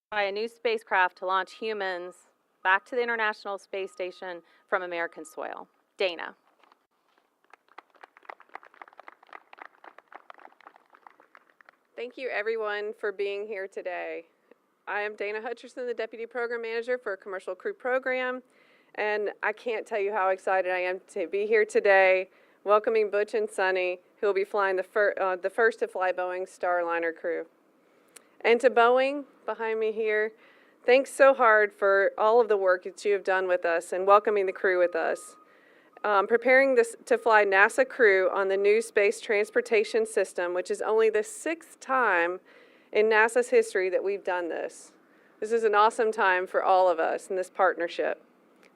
By a new spacecraft to launch humans back to the International Space Station from American soil. Dana. Thank you, everyone, for being here today. I am Dana Hutcherson, the Deputy Program Manager for Commercial Crew Program, and I can't tell you how excited I am to be here today, welcoming Butch and Sunny, who will be flying the first to fly Boeing's Starliner crew. And to Boeing, behind me here, thanks so hard for all of the work that you have done with us and welcoming the crew with us. Preparing this to fly NASA crew on the new Space Transportation System, which is only the 6th time in NASA's history that we've done this. This is an awesome time for all of us in this partnership.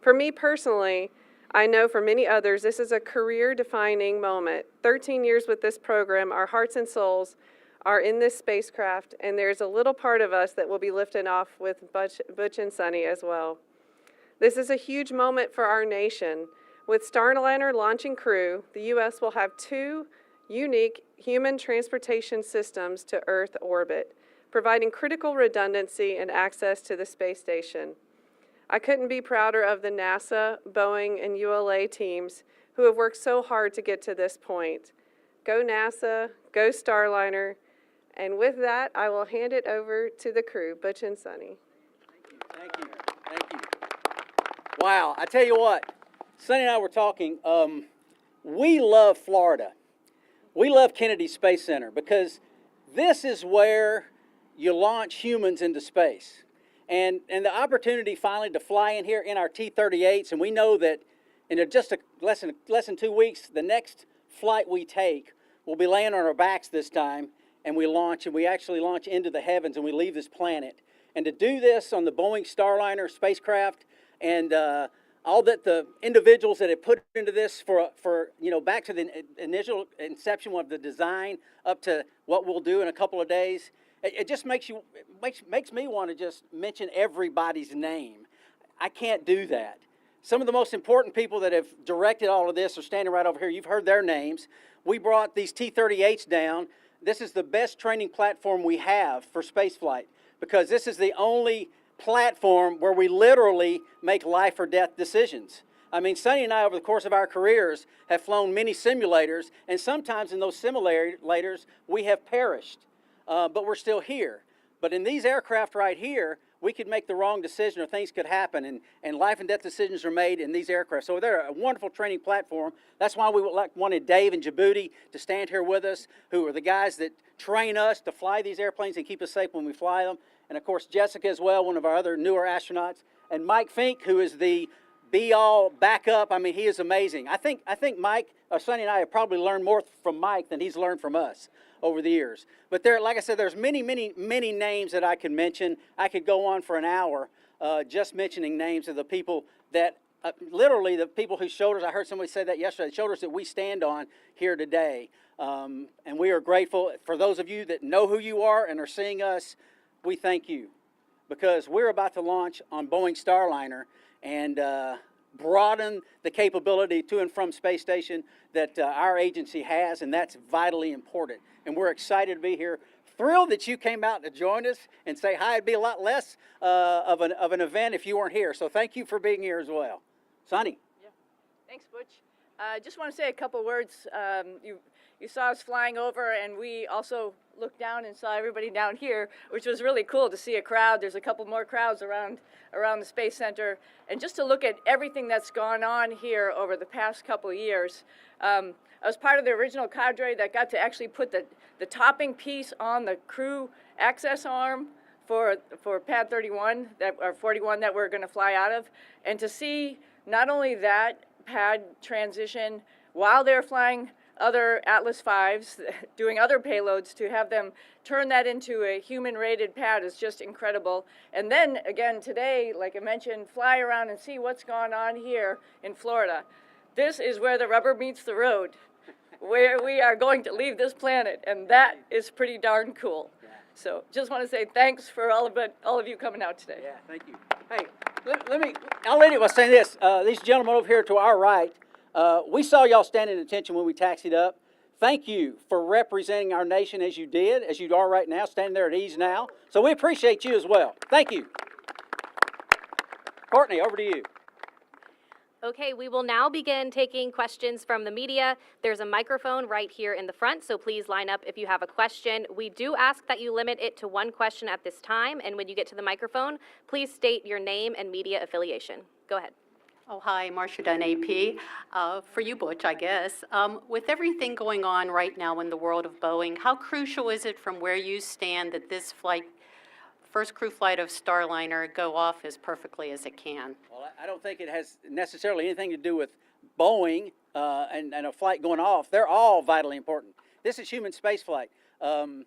For me personally, I know for many others, this is a career-defining moment. 13 years with this program, our hearts and souls are in this spacecraft, and there's a little part of us that will be lifting off with Butch and Sunny as well. This is a huge moment for our nation. With Starliner launching crew, the U.S. will have 2 unique human transportation systems to Earth orbit, providing critical redundancy and access to the space station. I couldn't be prouder of the NASA, Boeing, and ULA teams who have worked so hard to get to this point. Go NASA, go Starliner, and with that, I will hand it over to the crew, Butch and Sunny. Thank you. Thank you. Wow, I tell you what, Sunny and I were talking, we love Florida. We love Kennedy Space Center because this is where you launch humans into space. And the opportunity finally to fly in here in our T-38s, and we know that in just less than 2 weeks, the next flight we take will be laying on our backs this time, and we launch, and we actually launch into the heavens, and we leave this planet. And to do this on the Boeing Starliner spacecraft, and all that the individuals that have put into this for back to the initial inception of the design up to what we'll do in a couple of days, it just makes me want to just mention everybody's name. I can't do that. Some of the most important people that have directed all of this are standing right over here. You've heard their names. We brought these T-38s down. This is the best training platform we have for spaceflight because this is the only platform where we literally make life or death decisions. I mean, Sunny and I, over the course of our careers, have flown many simulators, and sometimes in those simulators, we have perished, but we're still here. But in these aircraft right here, we could make the wrong decision or things could happen, and life and death decisions are made in these aircraft. So they're a wonderful training platform. That's why we wanted Dave and Djibouti to stand here with us, who are the guys that train us to fly these airplanes and keep us safe when we fly them. And of course, Jessica as well, one of our other newer astronauts. And Mike Fink, who is the be-all backup. I mean, he is amazing. I think Mike, Sonny and I have probably learned more from Mike than he's learned from us over the years. But there, like I said, there's many names that I could mention. I could go on for an hour just mentioning names of the people that, literally the people whose shoulders, I heard somebody say that yesterday, the shoulders that we stand on here today. And we are grateful. For those of you that know who you are and are seeing us, we thank you. Because we're about to launch on Boeing Starliner and broaden the capability to and from space station that our agency has, and that's vitally important. And we're excited to be here. Thrilled that you came out to join us and say hi. It'd be a lot less of an event if you weren't here. So thank you for being here as well. Sonny. Yeah. Thanks, Butch. Just want to say a couple words. You saw us flying over, and we also looked down and saw everybody down here, which was really cool to see a crowd. There's a couple more crowds around the Space Center, and just to look at everything that's gone on here over the past couple of years. I was part of the original cadre that got to actually put the topping piece on the crew access arm for pad 31 or 41 that we're going to fly out of, and to see not only that pad transition while they're flying other Atlas V's, doing other payloads, to have them turn that into a human-rated pad is just incredible. And then, again, today, like I mentioned, fly around and see what's going on here in Florida. This is where the rubber meets the road, where we are going to leave this planet, and that is pretty darn cool. So just want to say thanks for all of you coming out today. Yeah, thank you. Hey, I'll let you say this. These gentlemen over here to our right, we saw y'all standing at attention when we taxied up. thank you for representing our nation as you did, as you are right now, standing there at ease now. So we appreciate you as well. Thank you. Courtney, over to you. Okay, we will now begin taking questions from the media. There's a microphone right here in the front, so please line up if you have a question. We do ask that you limit it to one question at this time, and when you get to the microphone, please state your name and media affiliation. Go ahead. Oh, hi, Marcia Dunn, AP. For you, Butch, I guess. With everything going on right now in the world of Boeing, how crucial is it from where you stand that this flight, first crew flight of Starliner, go off as perfectly as it can? Well, I don't think it has necessarily anything to do with Boeing and a flight going off. They're all vitally important. This is human space flight. You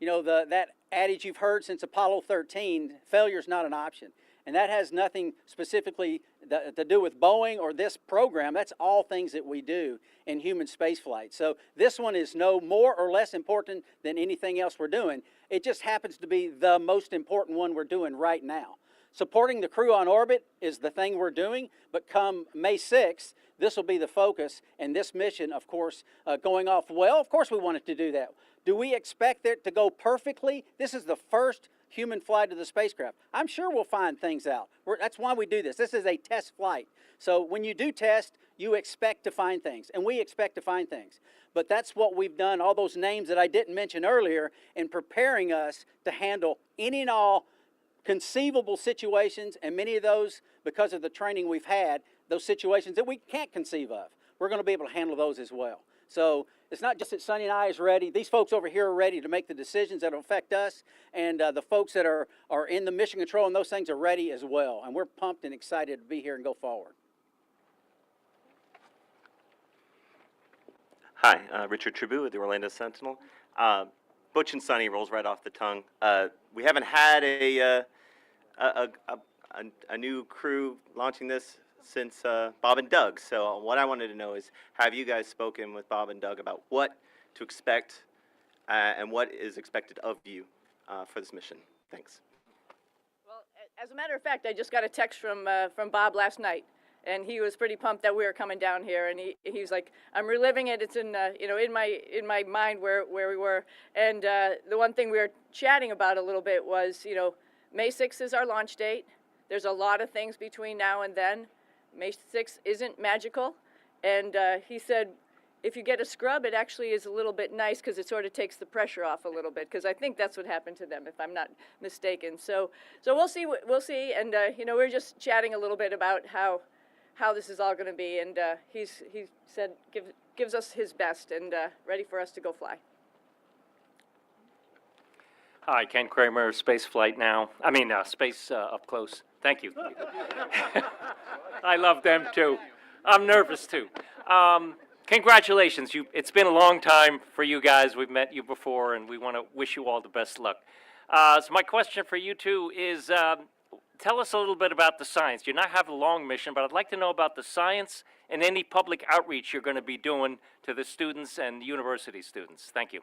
know, that adage you've heard since Apollo 13, failure is not an option. And that has nothing specifically to do with Boeing or this program. That's all things that we do in human space flight. So this one is no more or less important than anything else we're doing. It just happens to be the most important one we're doing right now. Supporting the crew on orbit is the thing we're doing, but come May 6th, this will be the focus, and this mission, of course, going off well. Of course we want it to do that. Do we expect it to go perfectly? This is the first human flight of the spacecraft. I'm sure we'll find things out. That's why we do this. This is a test flight. So when you do test, you expect to find things, and we expect to find things. But that's what we've done, all those names that I didn't mention earlier, in preparing us to handle any and all conceivable situations, and many of those, because of the training we've had, those situations that we can't conceive of. We're going to be able to handle those as well. So it's not just that Sonny and I is ready. These folks over here are ready to make the decisions that will affect us, and the folks that are in the mission control and those things are ready as well. And we're pumped and excited to be here and go forward. Hi, Richard Tribou with the Orlando Sentinel. Butch and Sonny rolls right off the tongue. We haven't had a new crew launching this since Bob and Doug. So what I wanted to know is, have you guys spoken with Bob and Doug about what to expect and what is expected of you for this mission? Thanks. Well, as a matter of fact, I just got a text from Bob last night, and he was pretty pumped that we were coming down here, and he's like, I'm reliving it. It's in in my mind where we were, and the one thing we were chatting about a little bit was, May 6th is our launch date. There's a lot of things between now and then. May 6th isn't magical, and he said, if you get a scrub, it actually is a little bit nice because it sort of takes the pressure off a little bit, because I think that's what happened to them, if I'm not mistaken. So we'll see, and we're just chatting a little bit about how this is all going to be, and he said gives us his best and ready for us to go fly. Hi, Ken Kramer, Space Flight Now. Space Up Close. Thank you. I love them too. I'm nervous too. Congratulations. It's been a long time for you guys. We've met you before, and we want to wish you all the best luck. So my question for you two is, tell us a little bit about the science. You not have a long mission, but I'd like to know about the science and any public outreach you're going to be doing to the students and university students. Thank you.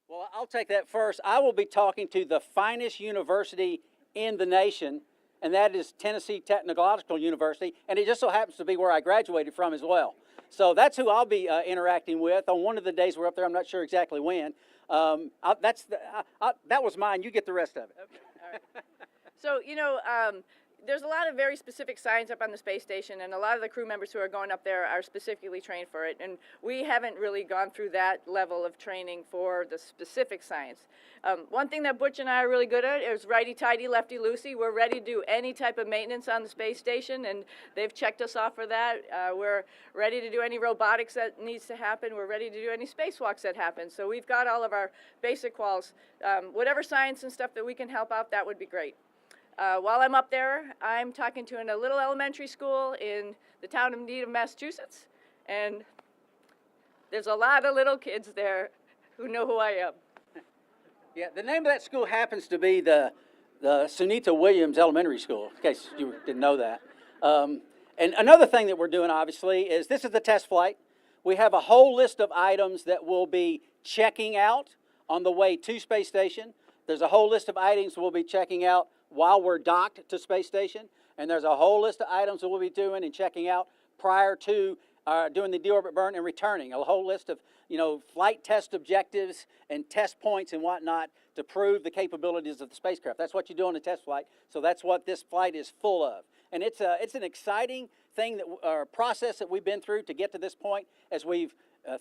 Well, I'll take that first. I will be talking to the finest university in the nation, and that is Tennessee Technological University, and it just so happens to be where I graduated from as well. So that's who I'll be interacting with on one of the days we're up there. I'm not sure exactly when. That was mine. You get the rest of it. Okay. All right. So, there's a lot of very specific science up on the space station, and a lot of the crew members who are going up there are specifically trained for it. And we haven't really gone through that level of training for the specific science. One thing that Butch and I are really good at is righty-tighty, lefty-loosey. We're ready to do any type of maintenance on the space station, and they've checked us off for that. We're ready to do any robotics that needs to happen. We're ready to do any spacewalks that happen. So we've got all of our basic quals. Whatever science and stuff that we can help out, that would be great. While I'm up there, I'm talking to a little elementary school in the town of Needham, Massachusetts, and there's a lot of little kids there who know who I am. Yeah, the name of that school happens to be the Sunita Williams Elementary School, in case you didn't know that. And another thing that we're doing, obviously, is this is the test flight. We have a whole list of items that we'll be checking out on the way to Space Station. There's a whole list of items we'll be checking out while we're docked to Space Station, and there's a whole list of items that we'll be doing and checking out prior to doing the deorbit burn and returning. A whole list of, flight test objectives and test points and whatnot to prove the capabilities of the spacecraft. That's what you do on a test flight, so that's what this flight is full of. And it's an exciting thing, process that we've been through to get to this point, as we've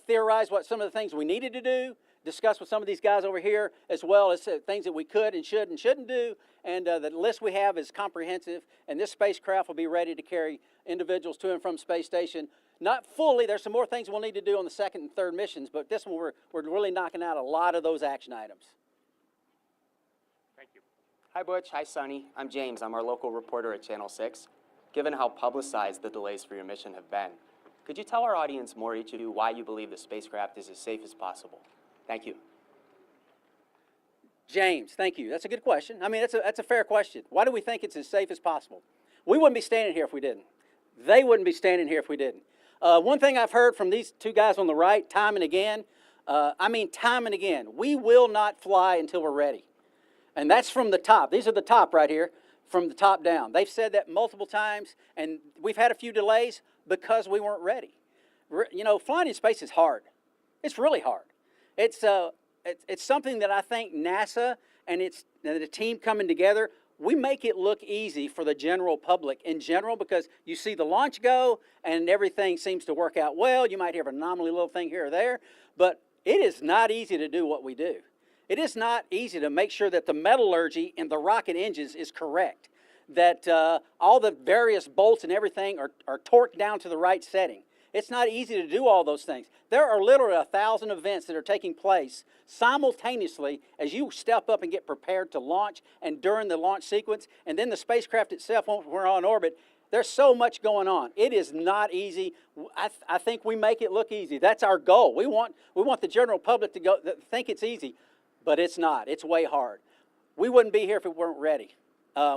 theorized what some of the things we needed to do, discussed with some of these guys over here, as well as things that we could and should and shouldn't do. And the list we have is comprehensive, and this spacecraft will be ready to carry individuals to and from space station. Not fully, there's some more things we'll need to do on the second and third missions, but this one we're really knocking out a lot of those action items. Thank you. Hi Butch, hi Sonny. I'm James. I'm our local reporter at Channel 6. Given how publicized the delays for your mission have been, could you tell our audience more, each of you, why you believe the spacecraft is as safe as possible? Thank you. James, thank you. That's a good question. I mean, that's a fair question. Why do we think it's as safe as possible? We wouldn't be standing here if we didn't. They wouldn't be standing here if we didn't. One thing I've heard from these two guys on the right, time and again, time and again, we will not fly until we're ready. And that's from the top. These are the top right here, from the top down. They've said that multiple times, and we've had a few delays because we weren't ready. Flying in space is hard. It's really hard. It's something that I think NASA and the team coming together, we make it look easy for the general public in general, because you see the launch go and everything seems to work out well. You might hear an anomaly little thing here or there, but it is not easy to do what we do. It is not easy to make sure that the metallurgy in the rocket engines is correct, that all the various bolts and everything are torqued down to the right setting. It's not easy to do all those things. There are literally 1,000 events that are taking place simultaneously as you step up and get prepared to launch, and during the launch sequence, and then the spacecraft itself, when we're on orbit. There's so much going on. It is not easy. I think we make it look easy. That's our goal. We want the general public to think it's easy, but it's not. It's way hard. We wouldn't be here if we weren't ready.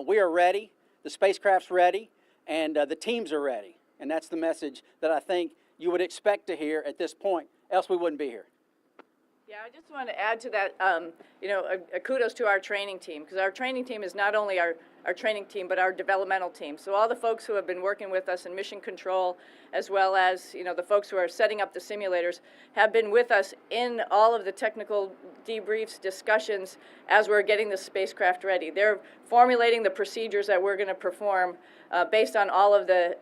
We are ready. The spacecraft's ready, and the teams are ready. And that's the message that I think you would expect to hear at this point, else we wouldn't be here. Yeah, I just want to add to that, a kudos to our training team, because our training team is not only our training team, but our developmental team. So all the folks who have been working with us in mission control, as well as, the folks who are setting up the simulators, have been with us in all of the technical debriefs, discussions, as we're getting the spacecraft ready. They're formulating the procedures that we're going to perform based on all of the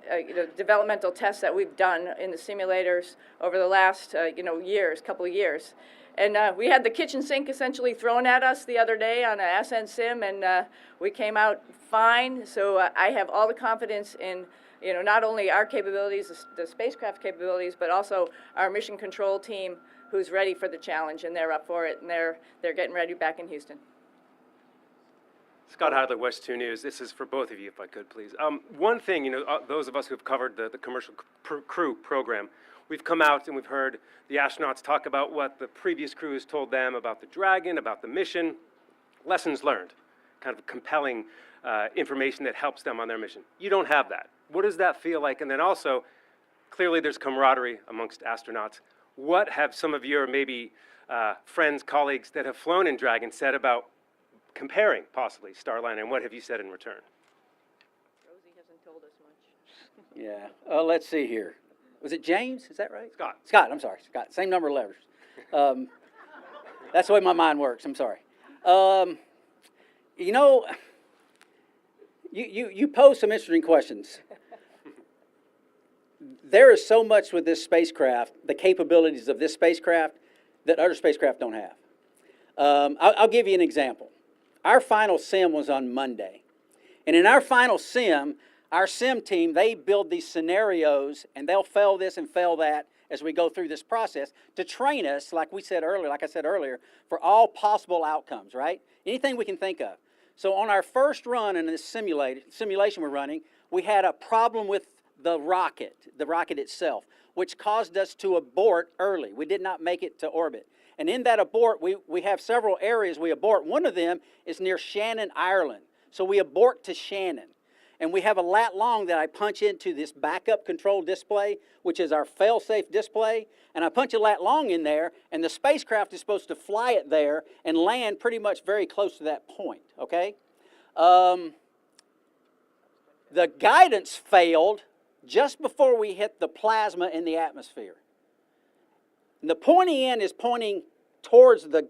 developmental tests that we've done in the simulators over the last couple of years. And we had the kitchen sink essentially thrown at us the other day on an Ascent sim, and we came out fine. So I have all the confidence in not only our capabilities, the spacecraft capabilities, but also our mission control team, who's ready for the challenge, and they're up for it, and they're getting ready back in Houston. Scott Heidler, West 2 News. This is for both of you, if I could, please. One thing, those of us who have covered the commercial crew program, we've come out and we've heard the astronauts talk about what the previous crew has told them about the Dragon, about the mission, lessons learned, kind of compelling information that helps them on their mission. You don't have that. What does that feel like? And then also, clearly there's camaraderie amongst astronauts. What have some of your maybe friends, colleagues that have flown in Dragon said about comparing possibly Starliner, and what have you said in return? Rosie hasn't told us much. Yeah. Let's see here. Was it James? Is that right? Scott. Scott, I'm sorry. Scott. Same number of letters. That's the way my mind works. I'm sorry. You pose some interesting questions. There is so much with this spacecraft, the capabilities of this spacecraft, that other spacecraft don't have. I'll give you an example. Our final sim was on Monday. And in our final sim, our sim team, they build these scenarios, and they'll fail this and fail that as we go through this process to train us, like I said earlier, for all possible outcomes, right? Anything we can think of. So on our first run in this simulation we're running, we had a problem with the rocket itself, which caused us to abort early. We did not make it to orbit. And in that abort, we have several areas we abort. One of them is near Shannon, Ireland. So we abort to Shannon. And we have a lat long that I punch into this backup control display, which is our fail-safe display. And I punch a lat long in there, and the spacecraft is supposed to fly it there and land pretty much very close to that point, okay? The guidance failed just before we hit the plasma in the atmosphere. And the pointy end is pointing towards the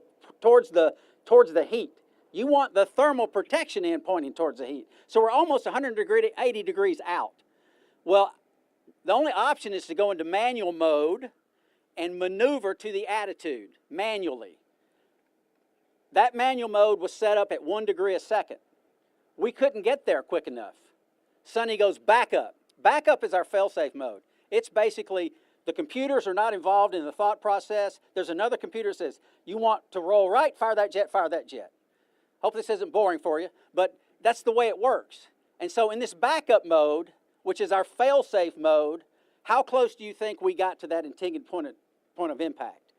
heat. You want the thermal protection end pointing towards the heat. So we're almost 180 degrees out. Well, the only option is to go into manual mode and maneuver to the attitude manually. That manual mode was set up at 1 degree a second. We couldn't get there quick enough. Sonny goes back up. Back up is our fail-safe mode. It's basically the computers are not involved in the thought process. There's another computer that says, you want to roll right, fire that jet, fire that jet. Hope this isn't boring for you, but that's the way it works. And so in this backup mode, which is our fail-safe mode, how close do you think we got to that intended point of impact?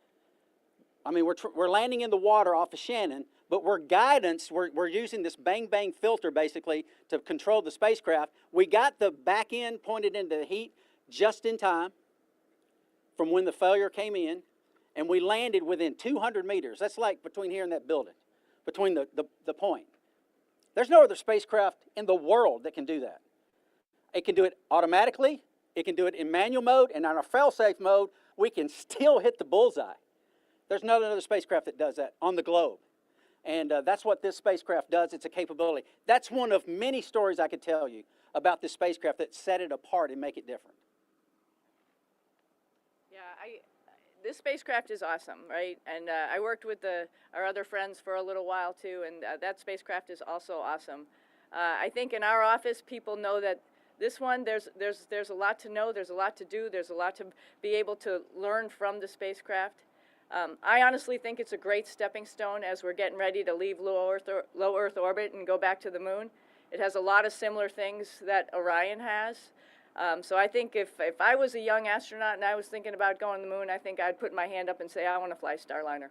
I mean, we're landing in the water off of Shannon, but we're using this bang-bang filter basically to control the spacecraft. We got the back end pointed into the heat just in time from when the failure came in, and we landed within 200 meters. That's like between here and that building, between the point. There's no other spacecraft in the world that can do that. It can do it automatically, it can do it in manual mode, and on our fail-safe mode, we can still hit the bullseye. There's not another spacecraft that does that on the globe. And that's what this spacecraft does. It's a capability. That's one of many stories I could tell you about this spacecraft that set it apart and make it different. Yeah, this spacecraft is awesome, right? And I worked with our other friends for a little while too, and that spacecraft is also awesome. I think in our office, people know that this one, there's a lot to know, there's a lot to do, there's a lot to be able to learn from the spacecraft. I honestly think it's a great stepping stone as we're getting ready to leave low Earth orbit and go back to the moon. It has a lot of similar things that Orion has. So I think if I was a young astronaut and I was thinking about going to the moon, I think I'd put my hand up and say, I want to fly Starliner.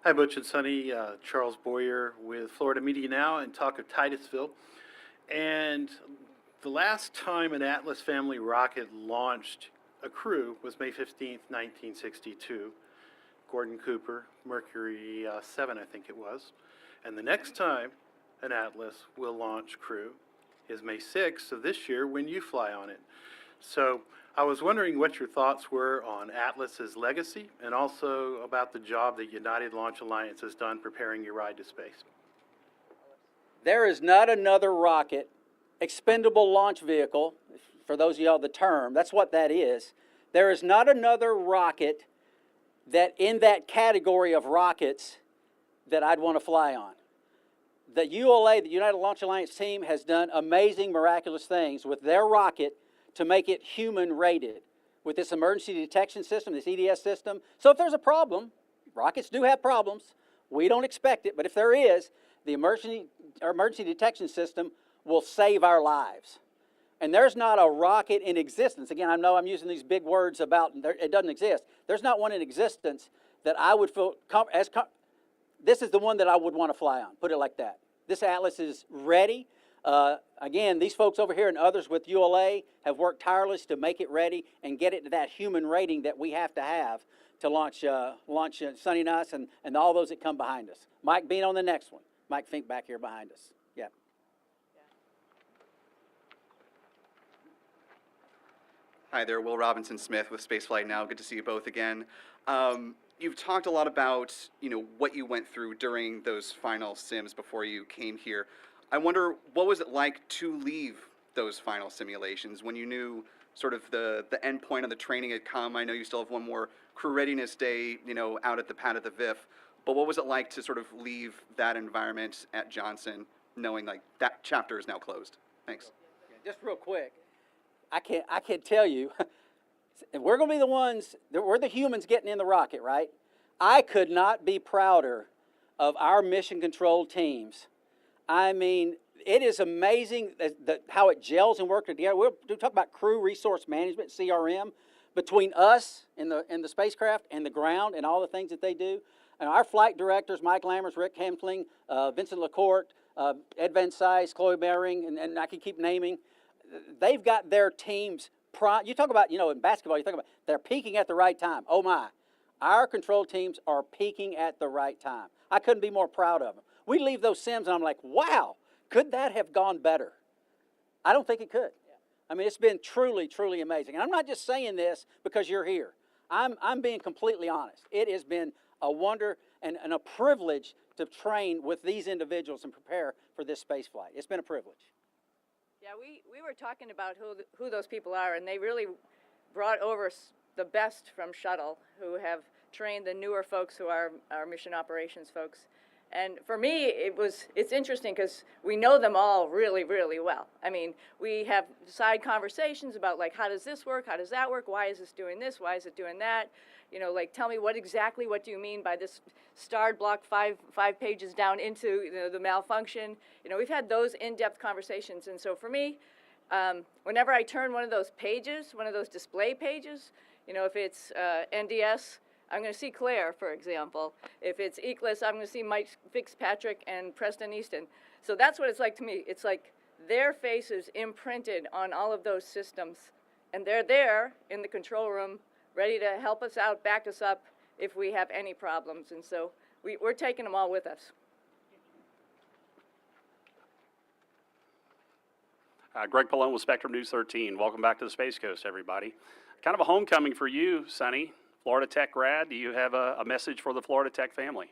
Hi, Butch and Sonny. Charles Boyer with Florida Media Now and talk of Titusville. And the last time an Atlas family rocket launched a crew was May 15th, 1962. Gordon Cooper, Mercury 7, I think it was. And the next time an Atlas will launch crew is May 6th of this year when you fly on it. So I was wondering what your thoughts were on Atlas's legacy and also about the job that United Launch Alliance has done preparing your ride to space. There is not another rocket, expendable launch vehicle, for those of y'all the term, that's what that is. There is not another rocket that in that category of rockets that I'd want to fly on. The ULA, the United Launch Alliance team, has done amazing, miraculous things with their rocket to make it human rated with this emergency detection system, this EDS system. So if there's a problem, rockets do have problems, we don't expect it, but if there is, the emergency detection system will save our lives. And there's not a rocket in existence. Again, I know I'm using these big words about it doesn't exist. There's not one in existence that I would feel this is the one that I would want to fly on, put it like that. This Atlas is ready. Again, these folks over here and others with ULA have worked tirelessly to make it ready and get it to that human rating that we have to launch Sonny and us and all those that come behind us. Mike Bean on the next one. Mike Fink back here behind us. Yeah. Hi there, Will Robinson Smith with Spaceflight Now. Good to see you both again. You've talked a lot about, what you went through during those final sims before you came here. I wonder, what was it like to leave those final simulations when you knew sort of the end point of the training had come? I know you still have one more crew readiness day, out at the pad of the VIF, but what was it like to sort of leave that environment at Johnson knowing like that chapter is now closed? Thanks. Just real quick, I can't tell you. We're going to be the ones, we're the humans getting in the rocket, right? I could not be prouder of our mission control teams. I mean, it is amazing how it gels and works together. We'll talk about crew resource management, CRM, between us and the spacecraft and the ground and all the things that they do. And our flight directors, Mike Lammers, Rick Hempling, Vincent LaCourte, Ed Van Sice, Chloe Bering, and I can keep naming. They've got their teams. You talk about, in basketball, you talk about they're peaking at the right time. Oh my, our control teams are peaking at the right time. I couldn't be more proud of them. we leave those sims and I'm like, wow, could that have gone better? I don't think it could. I mean, it's been truly, truly amazing. And I'm not just saying this because you're here. I'm being completely honest. It has been a wonder and a privilege to train with these individuals and prepare for this space flight. It's been a privilege. Yeah, we were talking about who those people are, and they really brought over the best from Shuttle, who have trained the newer folks who are our mission operations folks. And for me, it's interesting because we know them all really, really well. I mean, we have side conversations about, like, how does this work? How does that work? Why is this doing this? Why is it doing that? You know, like, tell me what do you mean by this starred block five pages down into the malfunction? You know, we've had those in-depth conversations. And so for me, whenever I turn one of those pages, one of those display pages, you know, if it's NDS, I'm going to see Claire, for example. If it's ECLIS, I'm going to see Mike Fitzpatrick and Preston Easton. So that's what it's like to me. It's like their faces imprinted on all of those systems, and they're there in the control room, ready to help us out, back us up if we have any problems. And so we're taking them all with us. Greg Pallone with Spectrum News 13. Welcome back to the Space Coast, everybody. Kind of a homecoming for you, Sonny. Florida Tech grad. Do you have a message for the Florida Tech family?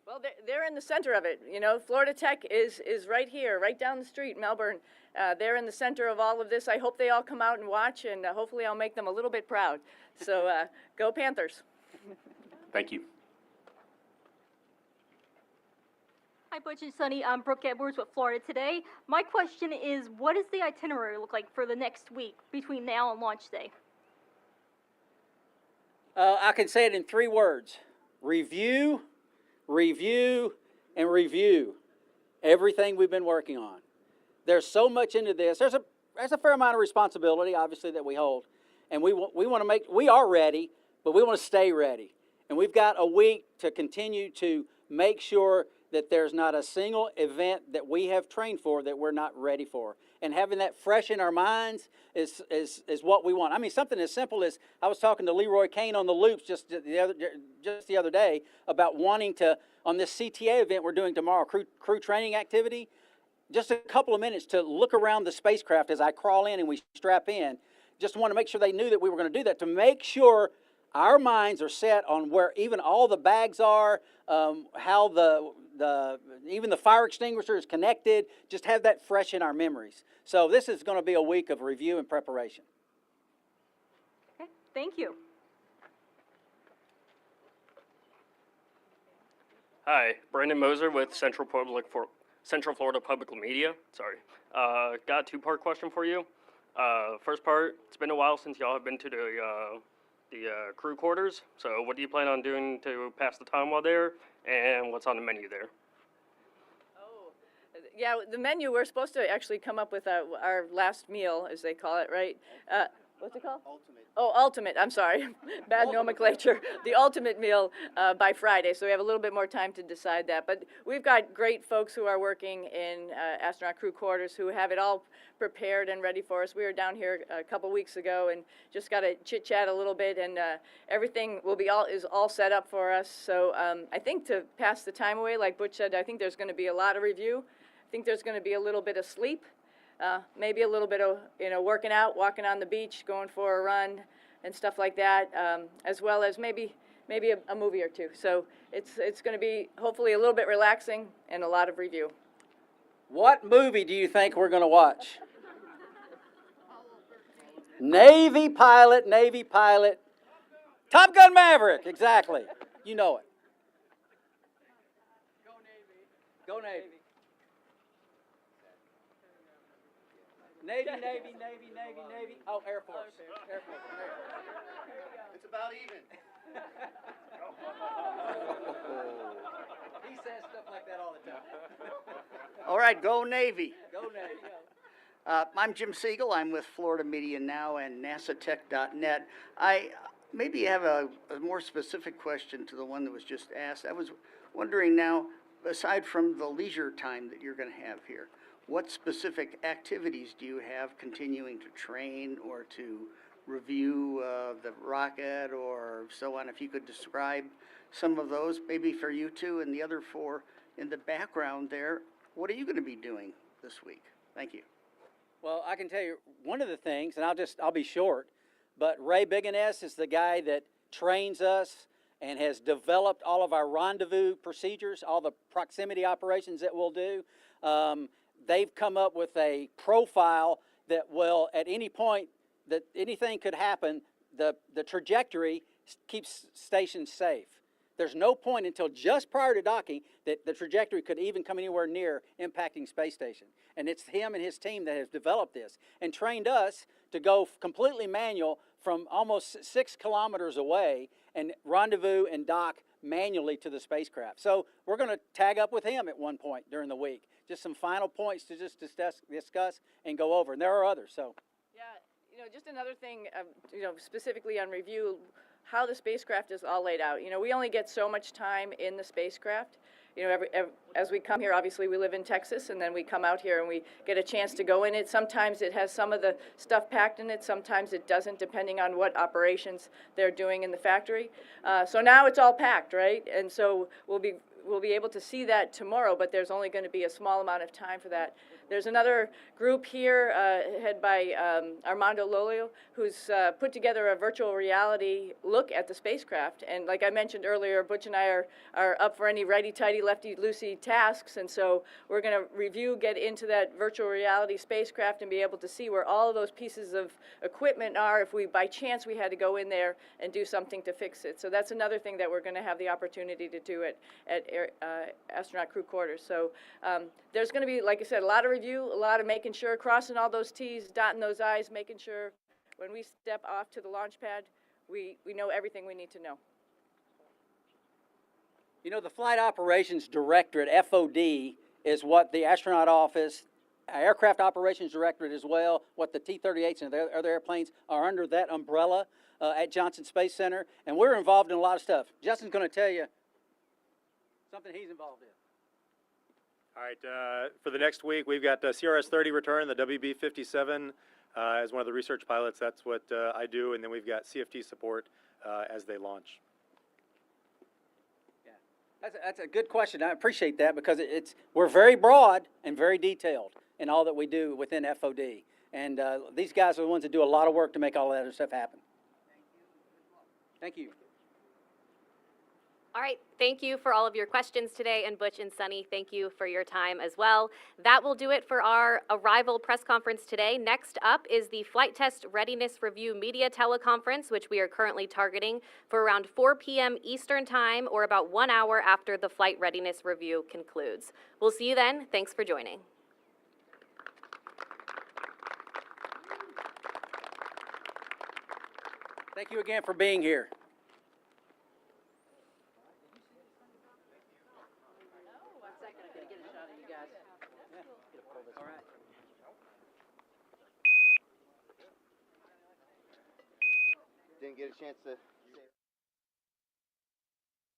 Well, they're in the center of it. You know, Florida Tech is right here, right down the street, Melbourne. They're in the center of all of this. I hope they all come out and watch, and hopefully I'll make them a little bit proud. So go Panthers. Thank you. Hi, Butch and Sonny. I'm Brooke Edwards with Florida Today. My question is, what does the itinerary look like for the next week between now and launch day? I can say it in 3 words: review, review, and review everything we've been working on. There's so much into this. There's a fair amount of responsibility, obviously, that we hold, and we are ready, but we want to stay ready. And we've got a week to continue to make sure that there's not a single event that we have trained for that we're not ready for. And having that fresh in our minds is what we want. I mean, something as simple as, I was talking to Leroy Kane on the loops just the other day about wanting to, on this CTA event we're doing tomorrow, crew training activity, just a couple of minutes to look around the spacecraft as I crawl in and we strap in. Just want to make sure they knew that we were going to do that, to make sure our minds are set on where even all the bags are, how even the fire extinguisher is connected. Just have that fresh in our memories. So this is going to be a week of review and preparation. Okay, thank you. Hi, Brandon Moser with Central Florida Public Media. Sorry. Got a 2-part question for you. First part, it's been a while since y'all have been to the crew quarters. So what do you plan on doing to pass the time while there, and what's on the menu there? Oh, yeah, the menu, we're supposed to actually come up with our last meal, as they call it, right? What's it called? Ultimate. Oh, ultimate, I'm sorry. Bad nomenclature. The ultimate meal by Friday, so we have a little bit more time to decide that. But we've got great folks who are working in astronaut crew quarters who have it all prepared and ready for us. We were down here a couple weeks ago and just got to chit-chat a little bit, and everything is all set up for us. So I think to pass the time away, like Butch said, I think there's going to be a lot of review. I think there's going to be a little bit of sleep. Maybe a little bit of working out, walking on the beach, going for a run, and stuff like that, as well as maybe a movie or two. So it's going to be hopefully a little bit relaxing and a lot of review. What movie do you think we're going to watch? Navy pilot, Navy pilot. Top Gun Maverick, exactly. You know it. Go Navy. Go Navy. Navy, Navy, Navy, Navy, Navy. Oh, Air Force. Air Force. It's about even. He says stuff like that all the time. All right, go Navy. Go Navy. I'm Jim Siegel. I'm with Florida Media Now and NASATech.net. I maybe have a more specific question to the one that was just asked. I was wondering now, aside from the leisure time that you're going to have here, what specific activities do you have continuing to train or to review the rocket or so on? If you could describe some of those, maybe for you two, and the other for in the background there, what are you going to be doing this week? Thank you. Well, I can tell you one of the things, and I'll be short, but Ray Biggins is the guy that trains us and has developed all of our rendezvous procedures, all the proximity operations that we'll do. They've come up with a profile that will, at any point that anything could happen, the trajectory keeps stations safe. There's no point until just prior to docking that the trajectory could even come anywhere near impacting space station. And it's him and his team that has developed this and trained us to go completely manual from almost 6 kilometers away and rendezvous and dock manually to the spacecraft. So we're going to tag up with him at one point during the week. Just some final points to just discuss and go over. And there are others, so. Yeah, just another thing, specifically on review, how the spacecraft is all laid out. We only get so much time in the spacecraft. As we come here, obviously we live in Texas, and then we come out here and we get a chance to go in it. Sometimes it has some of the stuff packed in it, sometimes it doesn't, depending on what operations they're doing in the factory. So now it's all packed, right? And so we'll be able to see that tomorrow, but there's only going to be a small amount of time for that. There's another group here, headed by Armando Lolio, who's put together a virtual reality look at the spacecraft. And like I mentioned earlier, Butch and I are up for any righty-tighty, lefty-loosey tasks. And so we're going to get into that virtual reality spacecraft and be able to see where all of those pieces of equipment are if we, by chance, we had to go in there and do something to fix it. So that's another thing that we're going to have the opportunity to do at astronaut crew quarters. So there's going to be, like I said, a lot of review, a lot of making sure, crossing all those T's, dotting those I's, making sure when we step off to the launch pad, we know everything we need to know. The Flight Operations Directorate, FOD, is what the astronaut office, Aircraft Operations Directorate as well, what the T-38s and the other airplanes are under that umbrella at Johnson Space Center. And we're involved in a lot of stuff. Justin's going to tell you something he's involved in. All right, for the next week, we've got CRS-30 return, the WB-57 as one of the research pilots. That's what I do, and then we've got CFT support as they launch. Yeah, that's a good question. I appreciate that because we're very broad and very detailed in all that we do within FOD. And these guys are the ones that do a lot of work to make all that other stuff happen. Thank you. All right, thank you for all of your questions today, and Butch and Sunny, thank you for your time as well. That will do it for our arrival press conference today. Next up is the Flight Test Readiness Review Media Teleconference, which we are currently targeting for around 4 p.m. Eastern Time, or about 1 hour after the Flight Readiness Review concludes. We'll see you then. Thanks for joining. Thank you again for being here. Didn't get a chance to